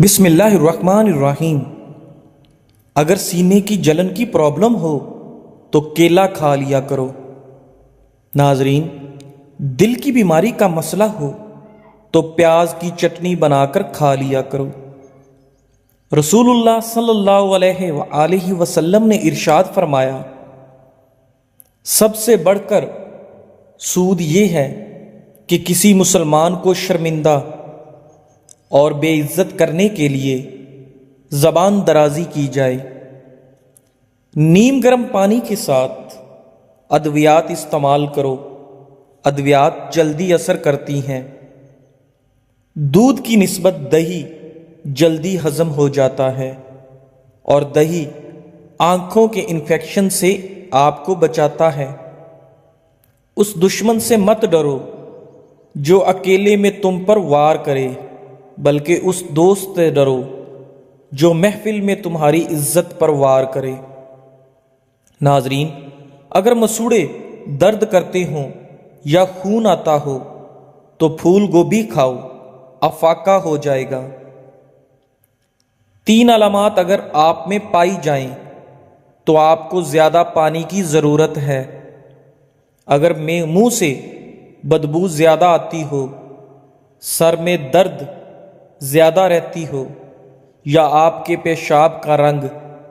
بسم اللہ الرحمن الرحیم۔ اگر سینے کی جلن کی پرابلم ہو تو کیلا کھا لیا کرو۔ ناظرین، دل کی بیماری کا مسئلہ ہو تو پیاز کی چٹنی بنا کر کھا لیا کرو۔ رسول اللہ صلی اللہ علیہ وآلہ وسلم نے ارشاد فرمایا، سب سے بڑھ کر سود یہ ہے کہ کسی مسلمان کو شرمندہ اور بے عزت کرنے کے لیے زبان درازی کی جائے۔ نیم گرم پانی کے ساتھ ادویات استعمال کرو، ادویات جلدی اثر کرتی ہیں۔ دودھ کی نسبت دہی جلدی ہضم ہو جاتا ہے اور دہی آنکھوں کے انفیکشن سے آپ کو بچاتا ہے۔ اس دشمن سے مت ڈرو جو اکیلے میں تم پر وار کرے، بلکہ اس دوست سے ڈرو جو محفل میں تمہاری عزت پر وار کرے۔ ناظرین، اگر مسوڑے درد کرتے ہوں یا خون آتا ہو تو پھول گوبھی کھاؤ، افاقہ ہو جائے گا۔ 3 علامات اگر آپ میں پائی جائیں تو آپ کو زیادہ پانی کی ضرورت ہے۔ اگر منہ سے بدبو زیادہ آتی ہو، سر میں درد زیادہ رہتی ہو یا آپ کے پیشاب کا رنگ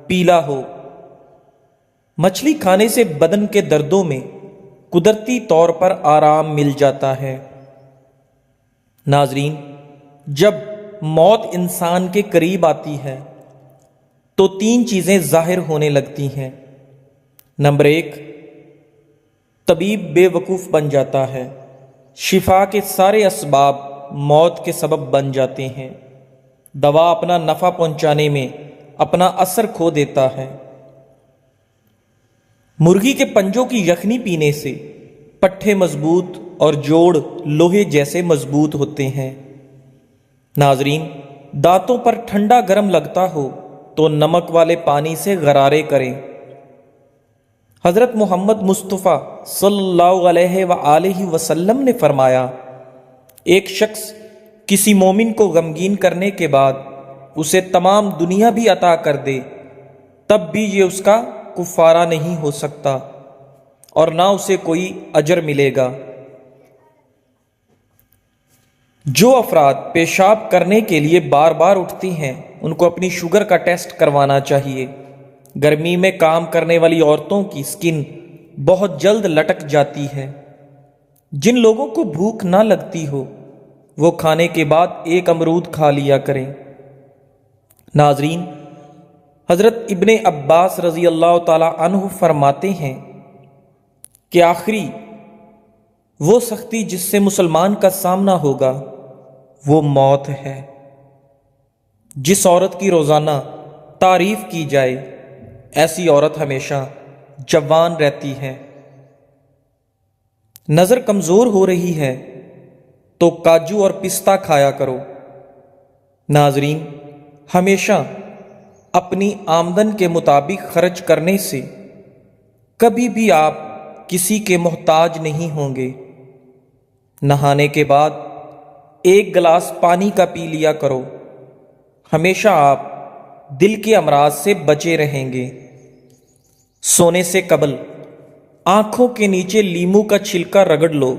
پیلا ہو، مچھلی کھانے سے بدن کے دردوں میں قدرتی طور پر آرام مل جاتا ہے۔ ناظرین، جب موت انسان کے قریب آتی ہے تو 3 چیزیں ظاہر ہونے لگتی ہیں۔ نمبر 1، طبیب بے وقوف بن جاتا ہے۔ شفا کے سارے اسباب موت کے سبب بن جاتے ہیں۔ دوا اپنا نفع پہنچانے میں اپنا اثر کھو دیتا ہے۔ مرغی کے پنجوں کی یخنی پینے سے پٹھے مضبوط اور جوڑ لوہے جیسے مضبوط ہوتے ہیں۔ ناظرین، دانتوں پر ٹھنڈا گرم لگتا ہو تو نمک والے پانی سے غرارے کریں۔ حضرت محمد مصطفیٰ صلی اللہ علیہ وآلہ وسلم نے فرمایا، ایک شخص کسی مومن کو غمگین کرنے کے بعد اسے تمام دنیا بھی عطا کر دے، تب بھی یہ اس کا کفارہ نہیں ہو سکتا اور نہ اسے کوئی اجر ملے گا۔ جو افراد پیشاب کرنے کے لیے بار بار اٹھتی ہیں ان کو اپنی شوگر کا ٹیسٹ کروانا چاہیے۔ گرمی میں کام کرنے والی عورتوں کی سکن بہت جلد لٹک جاتی ہے۔ جن لوگوں کو بھوک نہ لگتی ہو وہ کھانے کے بعد 1 امرود کھا لیا کریں۔ ناظرین، حضرت ابن عباس رضی اللہ تعالی عنہ فرماتے ہیں کہ آخری وہ سختی جس سے مسلمان کا سامنا ہوگا وہ موت ہے۔ جس عورت کی روزانہ تعریف کی جائے ایسی عورت ہمیشہ جوان رہتی ہے۔ نظر کمزور ہو رہی ہے تو کاجو اور پستہ کھایا کرو۔ ناظرین، ہمیشہ اپنی آمدن کے مطابق خرچ کرنے سے کبھی بھی آپ کسی کے محتاج نہیں ہوں گے۔ نہانے کے بعد 1 گلاس پانی کا پی لیا کرو۔ ہمیشہ آپ دل کے امراض سے بچے رہیں گے۔ سونے سے قبل آنکھوں کے نیچے لیموں کا چھلکا رگڑ لو،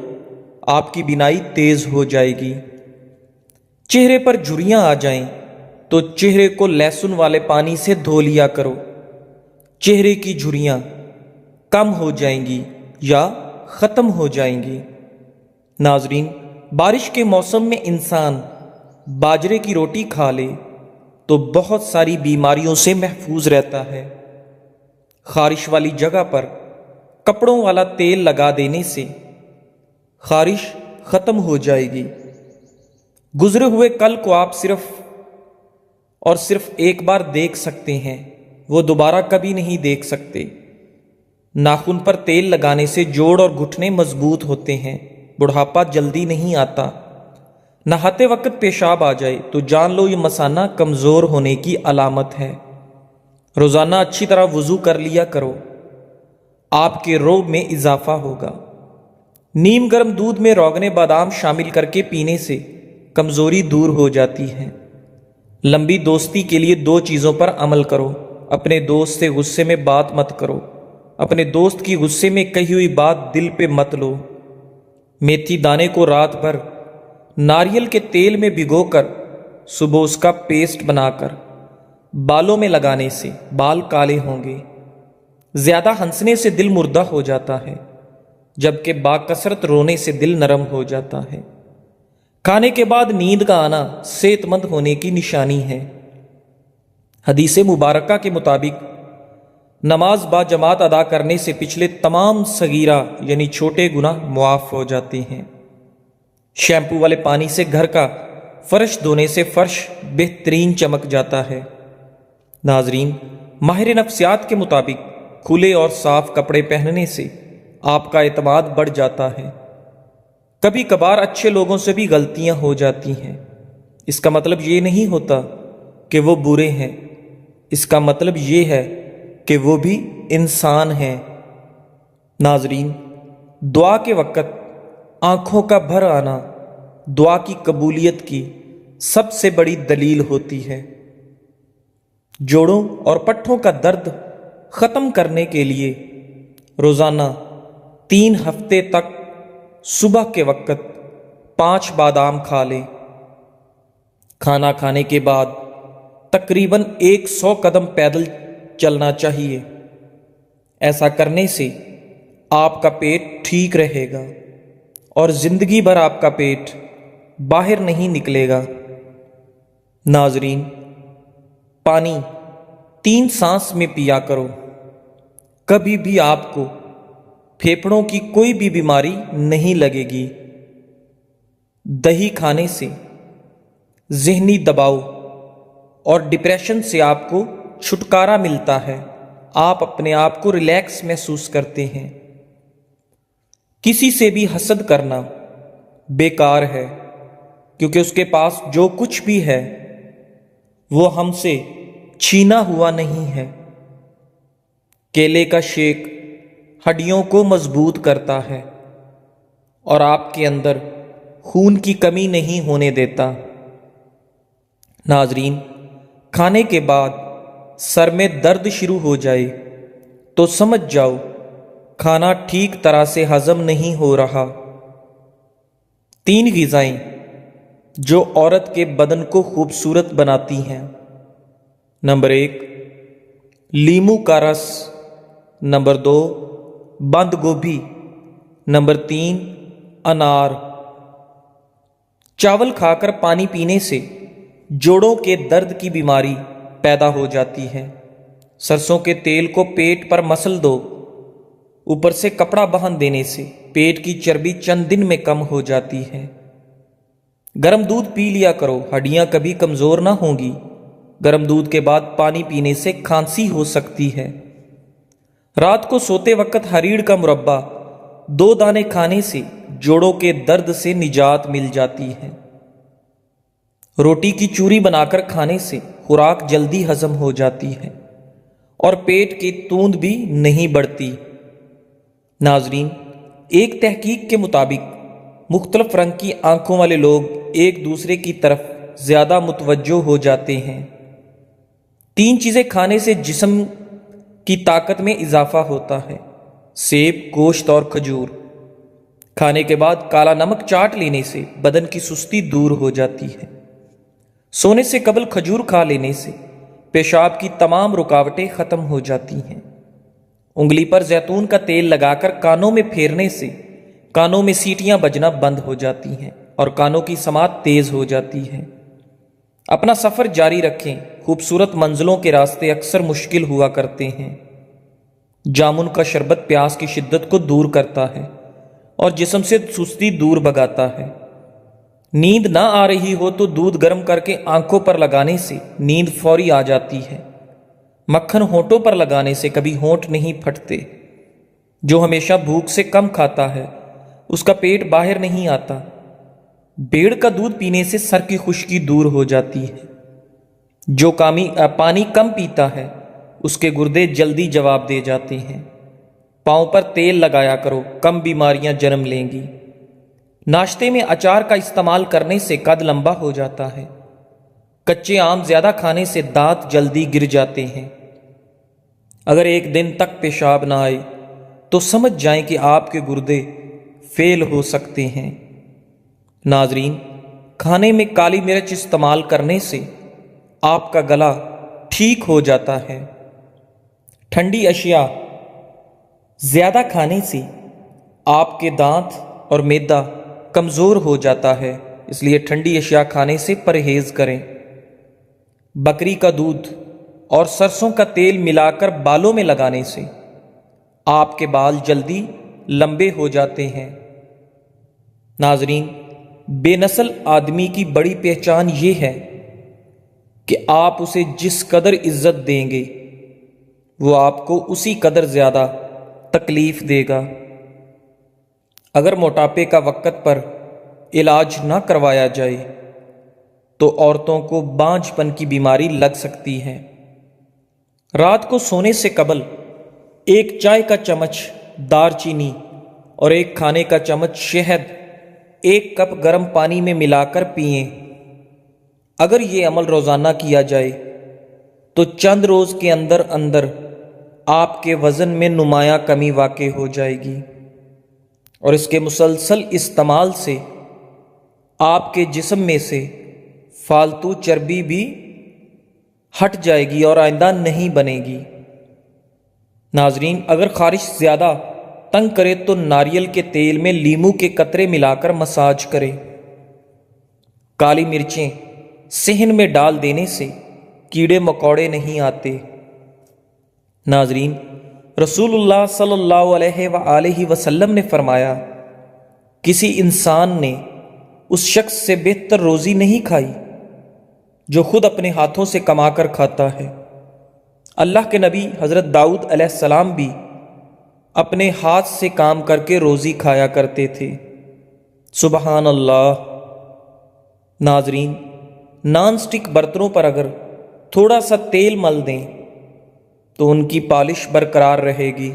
آپ کی بینائی تیز ہو جائے گی۔ چہرے پر جھریاں آ جائیں تو چہرے کو لہسن والے پانی سے دھو لیا کرو، چہرے کی جھریاں کم ہو جائیں گی یا ختم ہو جائیں گی۔ ناظرین، بارش کے موسم میں انسان باجرے کی روٹی کھا لے تو بہت ساری بیماریوں سے محفوظ رہتا ہے۔ خارش والی جگہ پر کپڑوں والا تیل لگا دینے سے خارش ختم ہو جائے گی۔ گزرے ہوئے کل کو آپ صرف ایک بار دیکھ سکتے ہیں، وہ دوبارہ کبھی نہیں دیکھ سکتے۔ ناخن پر تیل لگانے سے جوڑ اور گھٹنے مضبوط ہوتے ہیں، بڑھاپا جلدی نہیں آتا۔ نہاتے وقت پیشاب آ جائے تو جان لو یہ مثانہ کمزور ہونے کی علامت ہے۔ روزانہ اچھی طرح وضو کر لیا کرو، آپ کے روب میں اضافہ ہوگا۔ نیم گرم دودھ میں روغن بادام شامل کر کے پینے سے کمزوری دور ہو جاتی ہے۔ لمبی دوستی کے لیے 2 چیزوں پر عمل کرو۔ اپنے دوست سے غصے میں بات مت کرو۔ اپنے دوست کی غصے میں کہی ہوئی بات دل پہ مت لو۔ میتھی دانے کو رات بھر ناریل کے تیل میں بھگو کر صبح اس کا پیسٹ بنا کر بالوں میں لگانے سے بال کالے ہوں گے۔ زیادہ ہنسنے سے دل مردہ ہو جاتا ہے، جبکہ باکثرت رونے سے دل نرم ہو جاتا ہے۔ کھانے کے بعد نیند کا آنا صحت مند ہونے کی نشانی ہے۔ حدیث مبارکہ کے مطابق نماز با جماعت ادا کرنے سے پچھلے تمام صغیرہ یعنی چھوٹے گناہ معاف ہو جاتے ہیں۔ شیمپو والے پانی سے گھر کا فرش دھونے سے فرش بہترین چمک جاتا ہے۔ ناظرین، ماہر نفسیات کے مطابق کھلے اور صاف کپڑے پہننے سے آپ کا اعتماد بڑھ جاتا ہے۔ کبھی کبھار اچھے لوگوں سے بھی غلطیاں ہو جاتی ہیں۔ اس کا مطلب یہ نہیں ہوتا کہ وہ برے ہیں، اس کا مطلب یہ ہے کہ وہ بھی انسان ہیں۔ ناظرین، دعا کے وقت آنکھوں کا بھر آنا دعا کی قبولیت کی سب سے بڑی دلیل ہوتی ہے۔ جوڑوں اور پٹھوں کا درد ختم کرنے کے لیے روزانہ 3 ہفتے تک صبح کے وقت 5 بادام کھا لیں۔ کھانا کھانے کے بعد تقریباً 100 قدم پیدل چلنا چاہیے۔ ایسا کرنے سے آپ کا پیٹ ٹھیک رہے گا اور زندگی بھر آپ کا پیٹ باہر نہیں نکلے گا۔ ناظرین، پانی 3 سانس میں پیا کرو۔ کبھی بھی آپ کو پھیپھڑوں کی کوئی بھی بیماری نہیں لگے گی۔ دہی کھانے سے ذہنی دباؤ اور ڈپریشن سے آپ کو چھٹکارا ملتا ہے۔ آپ اپنے آپ کو ریلیکس محسوس کرتے ہیں۔ کسی سے بھی حسد کرنا بیکار ہے، کیونکہ اس کے پاس جو کچھ بھی ہے وہ ہم سے چھینا ہوا نہیں ہے۔ کیلے کا شیک ہڈیوں کو مضبوط کرتا ہے اور آپ کے اندر خون کی کمی نہیں ہونے دیتا۔ ناظرین، کھانے کے بعد سر میں درد شروع ہو جائے تو سمجھ جاؤ کھانا ٹھیک طرح سے ہضم نہیں ہو رہا۔ 3 غذائیں جو عورت کے بدن کو خوبصورت بناتی ہیں۔ نمبر 1، لیموں کا رس۔ نمبر 2، بند گوبھی۔ نمبر 3، انار۔ چاول کھا کر پانی پینے سے جوڑوں کے درد کی بیماری پیدا ہو جاتی ہے۔ سرسوں کے تیل کو پیٹ پر مسل دو، اوپر سے کپڑا باندھ دینے سے پیٹ کی چربی چند دن میں کم ہو جاتی ہے۔ گرم دودھ پی لیا کرو، ہڈیاں کبھی کمزور نہ ہوں گی۔ گرم دودھ کے بعد پانی پینے سے کھانسی ہو سکتی ہے۔ رات کو سوتے وقت ہریڑ کا مربع 2 دانے کھانے سے جوڑوں کے درد سے نجات مل جاتی ہے۔ روٹی کی چوری بنا کر کھانے سے خوراک جلدی ہضم ہو جاتی ہے اور پیٹ کی توند بھی نہیں بڑھتی۔ ناظرین، ایک تحقیق کے مطابق مختلف رنگ کی آنکھوں والے لوگ ایک دوسرے کی طرف زیادہ متوجہ ہو جاتے ہیں۔ 3 چیزیں کھانے سے جسم کی طاقت میں اضافہ ہوتا ہے: سیب، گوشت اور کھجور۔ کھانے کے بعد کالا نمک چاٹ لینے سے بدن کی سستی دور ہو جاتی ہے۔ سونے سے قبل کھجور کھا لینے سے پیشاب کی تمام رکاوٹیں ختم ہو جاتی ہیں۔ انگلی پر زیتون کا تیل لگا کر کانوں میں پھیرنے سے کانوں میں سیٹیاں بجنا بند ہو جاتی ہیں اور کانوں کی سماعت تیز ہو جاتی ہے۔ اپنا سفر جاری رکھیں۔ خوبصورت منزلوں کے راستے اکثر مشکل ہوا کرتے ہیں۔ جامن کا شربت پیاس کی شدت کو دور کرتا ہے اور جسم سے سستی دور بھگاتا ہے۔ نیند نہ آ رہی ہو تو دودھ گرم کر کے آنکھوں پر لگانے سے نیند فوری آ جاتی ہے۔ مکھن ہونٹوں پر لگانے سے کبھی ہونٹ نہیں پھٹتے۔ جو ہمیشہ بھوک سے کم کھاتا ہے اس کا پیٹ باہر نہیں آتا۔ بیڑ کا دودھ پینے سے سر کی خشکی دور ہو جاتی ہے۔ جو پانی کم پیتا ہے اس کے گردے جلدی جواب دے جاتے ہیں۔ پاؤں پر تیل لگایا کرو، کم بیماریاں جنم لیں گی۔ ناشتے میں اچار کا استعمال کرنے سے قد لمبا ہو جاتا ہے۔ کچے آم زیادہ کھانے سے دانت جلدی گر جاتے ہیں۔ اگر ایک دن تک پیشاب نہ آئے تو سمجھ جائیں کہ آپ کے گردے فیل ہو سکتے ہیں۔ ناظرین، کھانے میں کالی مرچ استعمال کرنے سے آپ کا گلا ٹھیک ہو جاتا ہے۔ ٹھنڈی اشیاء زیادہ کھانے سے آپ کے دانت اور معدہ کمزور ہو جاتا ہے، اس لیے ٹھنڈی اشیاء کھانے سے پرہیز کریں۔ بکری کا دودھ اور سرسوں کا تیل ملا کر بالوں میں لگانے سے آپ کے بال جلدی لمبے ہو جاتے ہیں۔ ناظرین، بے نسل آدمی کی بڑی پہچان یہ ہے کہ آپ اسے جس قدر عزت دیں گے وہ آپ کو اسی قدر زیادہ تکلیف دے گا۔ اگر موٹاپے کا وقت پر علاج نہ کروایا جائے تو عورتوں کو بانجھ پن کی بیماری لگ سکتی ہے۔ رات کو سونے سے قبل ایک چائے کا چمچ دار چینی اور ایک کھانے کا چمچ شہد ایک کپ گرم پانی میں ملا کر پئیں۔ اگر یہ عمل روزانہ کیا جائے تو چند روز کے اندر اندر آپ کے وزن میں نمایاں کمی واقع ہو جائے گی، اور اس کے مسلسل استعمال سے آپ کے جسم میں سے فالتو چربی بھی ہٹ جائے گی اور آئندہ نہیں بنے گی۔ ناظرین، اگر خارش زیادہ تنگ کرے تو ناریل کے تیل میں لیموں کے قطرے ملا کر مساج کریں۔ کالی مرچیں صحن میں ڈال دینے سے کیڑے مکوڑے نہیں آتے۔ ناظرین، رسول اللہ صلی اللہ علیہ وآلہ وسلم نے فرمایا، کسی انسان نے اس شخص سے بہتر روزی نہیں کھائی جو خود اپنے ہاتھوں سے کما کر کھاتا ہے۔ اللہ کے نبی حضرت داؤد علیہ السلام بھی اپنے ہاتھ سے کام کر کے روزی کھایا کرتے تھے۔ سبحان اللہ۔ ناظرین، نان سٹک برتنوں پر اگر تھوڑا سا تیل مل دیں تو ان کی پالش برقرار رہے گی۔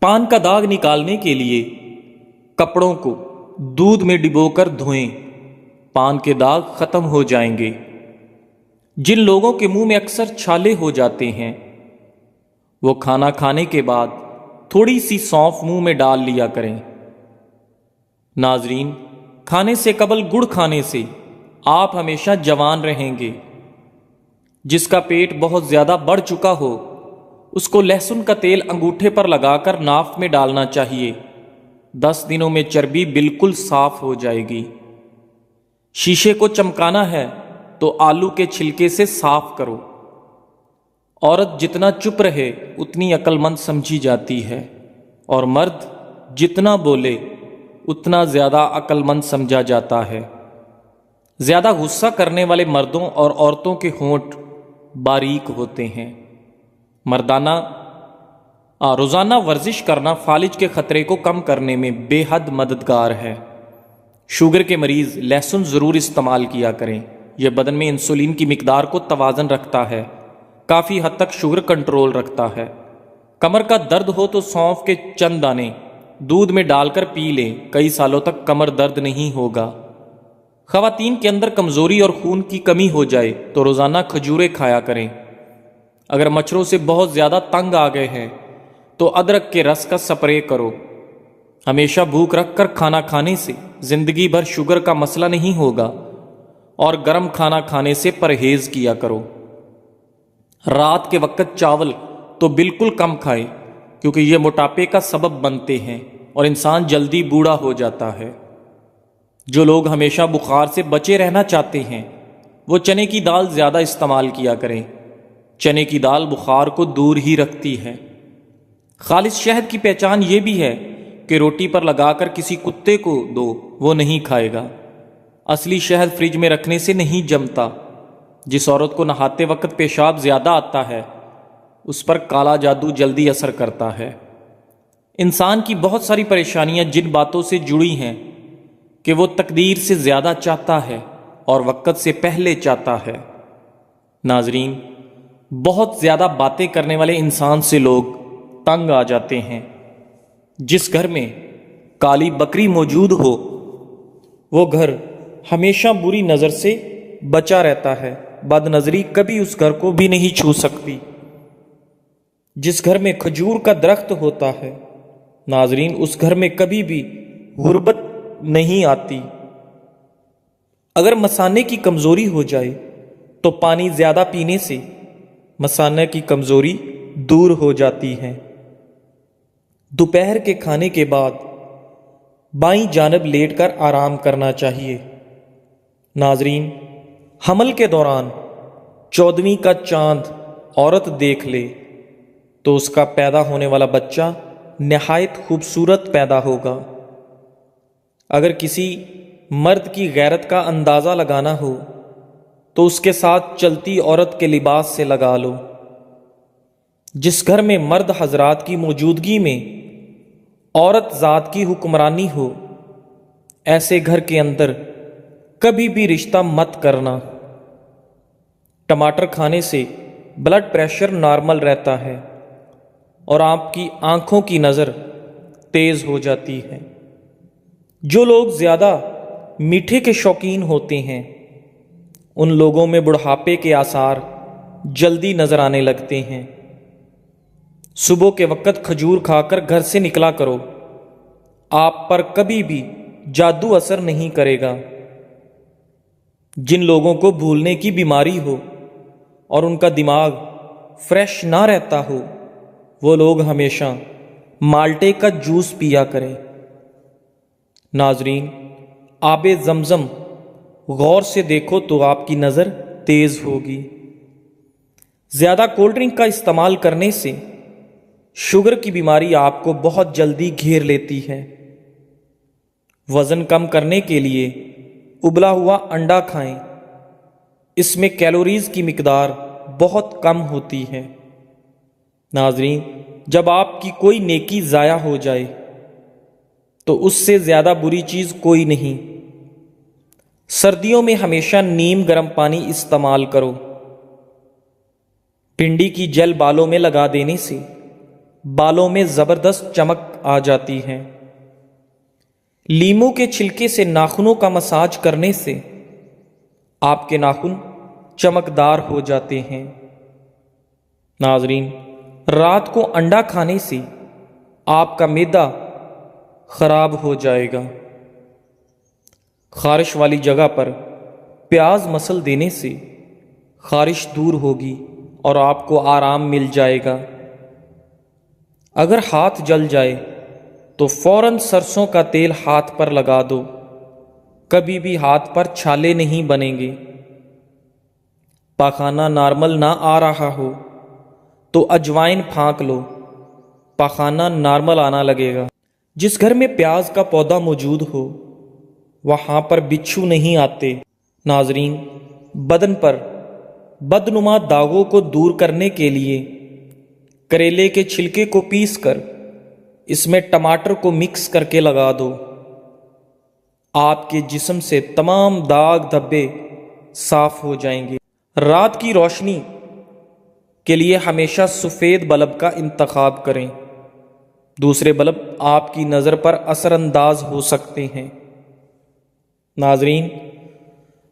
پان کا داغ نکالنے کے لیے کپڑوں کو دودھ میں ڈبو کر دھوئیں، پان کے داغ ختم ہو جائیں گے۔ جن لوگوں کے منہ میں اکثر چھالے ہو جاتے ہیں وہ کھانا کھانے کے بعد تھوڑی سی سونف منہ میں ڈال لیا کریں۔ ناظرین، کھانے سے قبل گڑ کھانے سے آپ ہمیشہ جوان رہیں گے۔ جس کا پیٹ بہت زیادہ بڑھ چکا ہو اس کو لہسن کا تیل انگوٹھے پر لگا کر ناف میں ڈالنا چاہیے، 10 دنوں میں چربی بالکل صاف ہو جائے گی۔ شیشے کو چمکانا ہے تو آلو کے چھلکے سے صاف کرو۔ عورت جتنا چپ رہے اتنی عقل مند سمجھی جاتی ہے، اور مرد جتنا بولے اتنا زیادہ عقل مند سمجھا جاتا ہے۔ زیادہ غصہ کرنے والے مردوں اور عورتوں کے ہونٹ باریک ہوتے ہیں۔ روزانہ ورزش کرنا فالج کے خطرے کو کم کرنے میں بے حد مددگار ہے۔ شوگر کے مریض لہسن ضرور استعمال کیا کریں، یہ بدن میں انسولین کی مقدار کو توازن رکھتا ہے، کافی حد تک شوگر کنٹرول رکھتا ہے۔ کمر کا درد ہو تو سونف کے چند دانے دودھ میں ڈال کر پی لیں، کئی سالوں تک کمر درد نہیں ہوگا۔ خواتین کے اندر کمزوری اور خون کی کمی ہو جائے تو روزانہ کھجوریں کھایا کریں۔ اگر مچھروں سے بہت زیادہ تنگ آ گئے ہیں تو ادرک کے رس کا سپرے کرو۔ ہمیشہ بھوک رکھ کر کھانا کھانے سے زندگی بھر شوگر کا مسئلہ نہیں ہوگا، اور گرم کھانا کھانے سے پرہیز کیا کرو۔ رات کے وقت چاول تو بالکل کم کھائیں کیونکہ یہ موٹاپے کا سبب بنتے ہیں اور انسان جلدی بوڑھا ہو جاتا ہے۔ جو لوگ ہمیشہ بخار سے بچے رہنا چاہتے ہیں وہ چنے کی دال زیادہ استعمال کیا کریں۔ چنے کی دال بخار کو دور ہی رکھتی ہے۔ خالص شہد کی پہچان یہ بھی ہے کہ روٹی پر لگا کر کسی کتے کو دو، وہ نہیں کھائے گا۔ اصلی شہد فریج میں رکھنے سے نہیں جمتا۔ جس عورت کو نہاتے وقت پیشاب زیادہ آتا ہے اس پر کالا جادو جلدی اثر کرتا ہے۔ انسان کی بہت ساری پریشانیاں جن باتوں سے جڑی ہیں کہ وہ تقدیر سے زیادہ چاہتا ہے اور وقت سے پہلے چاہتا ہے۔ ناظرین، بہت زیادہ باتیں کرنے والے انسان سے لوگ تنگ آ جاتے ہیں۔ جس گھر میں کالی بکری موجود ہو وہ گھر ہمیشہ بری نظر سے بچا رہتا ہے، بد نظری کبھی اس گھر کو بھی نہیں چھو سکتی۔ جس گھر میں کھجور کا درخت ہوتا ہے ناظرین، اس گھر میں کبھی بھی غربت نہیں آتی۔ اگر مثانے کی کمزوری ہو جائے تو پانی زیادہ پینے سے مثانے کی کمزوری دور ہو جاتی ہے۔ دوپہر کے کھانے کے بعد بائیں جانب لیٹ کر آرام کرنا چاہیے۔ ناظرین، حمل کے دوران 14ویں کا چاند عورت دیکھ لے تو اس کا پیدا ہونے والا بچہ نہایت خوبصورت پیدا ہوگا۔ اگر کسی مرد کی غیرت کا اندازہ لگانا ہو تو اس کے ساتھ چلتی عورت کے لباس سے لگا لو۔ جس گھر میں مرد حضرات کی موجودگی میں عورت ذات کی حکمرانی ہو، ایسے گھر کے اندر کبھی بھی رشتہ مت کرنا۔ ٹماٹر کھانے سے بلڈ پریشر نارمل رہتا ہے اور آپ کی آنکھوں کی نظر تیز ہو جاتی ہے۔ جو لوگ زیادہ میٹھے کے شوقین ہوتے ہیں ان لوگوں میں بڑھاپے کے آثار جلدی نظر آنے لگتے ہیں۔ صبح کے وقت کھجور کھا کر گھر سے نکلا کرو، آپ پر کبھی بھی جادو اثر نہیں کرے گا۔ جن لوگوں کو بھولنے کی بیماری ہو اور ان کا دماغ فریش نہ رہتا ہو وہ لوگ ہمیشہ مالٹے کا جوس پیا کریں۔ ناظرین، آب زمزم غور سے دیکھو تو آپ کی نظر تیز ہوگی۔ زیادہ کولڈ ڈرنک کا استعمال کرنے سے شوگر کی بیماری آپ کو بہت جلدی گھیر لیتی ہے۔ وزن کم کرنے کے لیے ابلا ہوا انڈا کھائیں، اس میں کیلوریز کی مقدار بہت کم ہوتی ہے۔ ناظرین، جب آپ کی کوئی نیکی ضائع ہو جائے تو اس سے زیادہ بری چیز کوئی نہیں۔ سردیوں میں ہمیشہ نیم گرم پانی استعمال کرو۔ بھنڈی کی جل بالوں میں لگا دینے سے بالوں میں زبردست چمک آ جاتی ہے۔ لیموں کے چھلکے سے ناخنوں کا مساج کرنے سے آپ کے ناخن چمکدار ہو جاتے ہیں۔ ناظرین، رات کو انڈا کھانے سے آپ کا معدہ خراب ہو جائے گا۔ خارش والی جگہ پر پیاز مسل دینے سے خارش دور ہوگی اور آپ کو آرام مل جائے گا۔ اگر ہاتھ جل جائے تو فوراً سرسوں کا تیل ہاتھ پر لگا دو، کبھی بھی ہاتھ پر چھالے نہیں بنیں گے۔ پاخانہ نارمل نہ آ رہا ہو تو اجوائن پھانک لو، پاخانہ نارمل آنا لگے گا۔ جس گھر میں پیاز کا پودا موجود ہو وہاں پر بچھو نہیں آتے۔ ناظرین، بدن پر بدنما داغوں کو دور کرنے کے لیے کریلے کے چھلکے کو پیس کر اس میں ٹماٹر کو مکس کر کے لگا دو، آپ کے جسم سے تمام داغ دھبے صاف ہو جائیں گے۔ رات کی روشنی کے لیے ہمیشہ سفید بلب کا انتخاب کریں، دوسرے بلب آپ کی نظر پر اثر انداز ہو سکتے ہیں۔ ناظرین،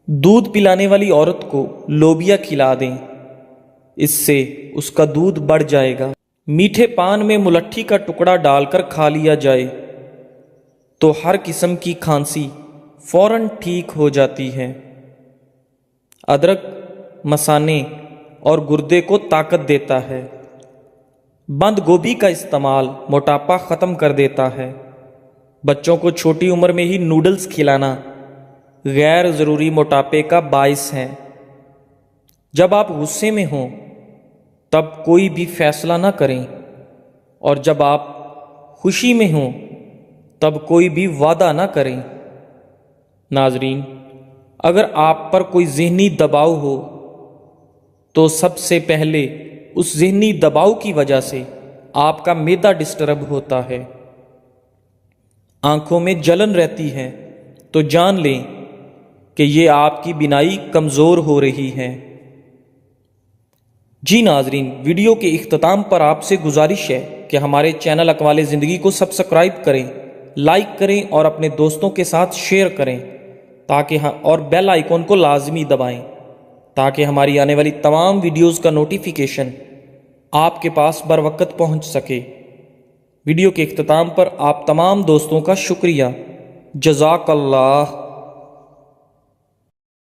دودھ پلانے والی عورت کو لوبیا کھلا دیں، اس سے اس کا دودھ بڑھ جائے گا۔ میٹھے پان میں ملٹھی کا ٹکڑا ڈال کر کھا لیا جائے تو ہر قسم کی کھانسی فوراً ٹھیک ہو جاتی ہے۔ ادرک مثانے اور گردے کو طاقت دیتا ہے۔ بند گوبھی کا استعمال موٹاپا ختم کر دیتا ہے۔ بچوں کو چھوٹی عمر میں ہی نوڈلز کھلانا غیر ضروری موٹاپے کا باعث ہے۔ جب آپ غصے میں ہوں تب کوئی بھی فیصلہ نہ کریں، اور جب آپ خوشی میں ہوں تب کوئی بھی وعدہ نہ کریں۔ ناظرین، اگر آپ پر کوئی ذہنی دباؤ ہو تو سب سے پہلے اس ذہنی دباؤ کی وجہ سے آپ کا معدہ ڈسٹرب ہوتا ہے۔ آنکھوں میں جلن رہتی ہے تو جان لیں کہ یہ آپ کی بینائی کمزور ہو رہی ہے۔ جی ناظرین، ویڈیو کے اختتام پر آپ سے گزارش ہے کہ ہمارے چینل اقوال زندگی کو سبسکرائب کریں، لائک کریں اور اپنے دوستوں کے ساتھ شیئر کریں اور بیل آئیکن کو لازمی دبائیں تاکہ ہماری آنے والی تمام ویڈیوز کا نوٹیفیکیشن آپ کے پاس بر وقت پہنچ سکے۔ ویڈیو کے اختتام پر آپ تمام دوستوں کا شکریہ۔ جزاک اللہ۔